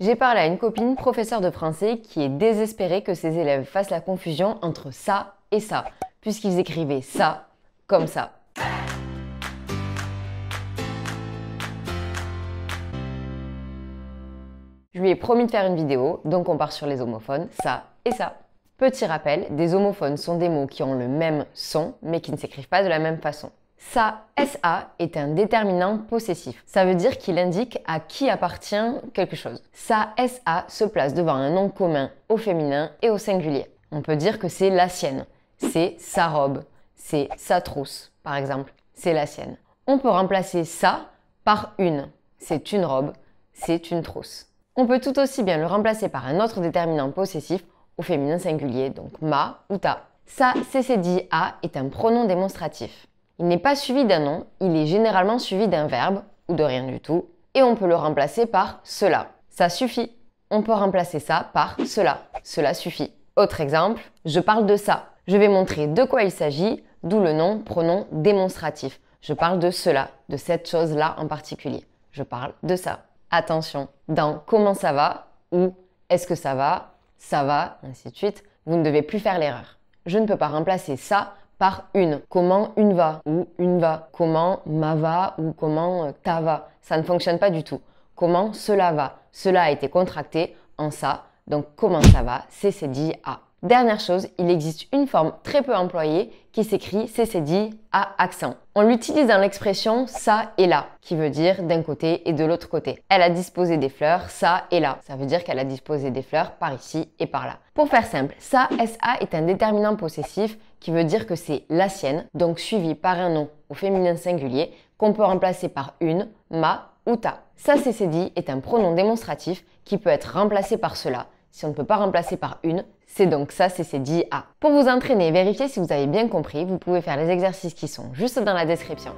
J'ai parlé à une copine, professeure de français, qui est désespérée que ses élèves fassent la confusion entre ça et ça, puisqu'ils écrivaient ça comme ça. Je lui ai promis de faire une vidéo, donc on part sur les homophones, ça et ça. Petit rappel, des homophones sont des mots qui ont le même son, mais qui ne s'écrivent pas de la même façon. Ça, SA, est un déterminant possessif. Ça veut dire qu'il indique à qui appartient quelque chose. Ça, SA, se place devant un nom commun au féminin et au singulier. On peut dire que c'est la sienne. C'est sa robe. C'est sa trousse, par exemple. C'est la sienne. On peut remplacer ça par une. C'est une robe. C'est une trousse. On peut tout aussi bien le remplacer par un autre déterminant possessif au féminin singulier, donc ma ou ta. Ça, CC A, est un pronom démonstratif. Il n'est pas suivi d'un nom, il est généralement suivi d'un verbe ou de rien du tout, et on peut le remplacer par cela. Ça suffit. On peut remplacer ça par cela. Cela suffit. Autre exemple, je parle de ça. Je vais montrer de quoi il s'agit, d'où le nom pronom démonstratif. Je parle de cela, de cette chose-là en particulier. Je parle de ça. Attention, dans comment ça va ou est-ce que ça va, ainsi de suite, vous ne devez plus faire l'erreur. Je ne peux pas remplacer ça par une. Comment une va ou une va. Comment ma va ou comment ta va. Ça ne fonctionne pas du tout. Comment cela va. Cela a été contracté en ça, donc comment ça va, CC A. Dernière chose, il existe une forme très peu employée qui s'écrit CC à accent. On l'utilise dans l'expression ça et là, qui veut dire d'un côté et de l'autre côté. Elle a disposé des fleurs, ça et là. Ça veut dire qu'elle a disposé des fleurs par ici et par là. Pour faire simple, ça, SA, est un déterminant possessif qui veut dire que c'est la sienne, donc suivi par un nom au féminin singulier qu'on peut remplacer par une, ma ou ta. Ça, CC est un pronom démonstratif qui peut être remplacé par cela. Si on ne peut pas remplacer par une, c'est donc ça, CC A. Pour vous entraîner et vérifier si vous avez bien compris, vous pouvez faire les exercices qui sont juste dans la description.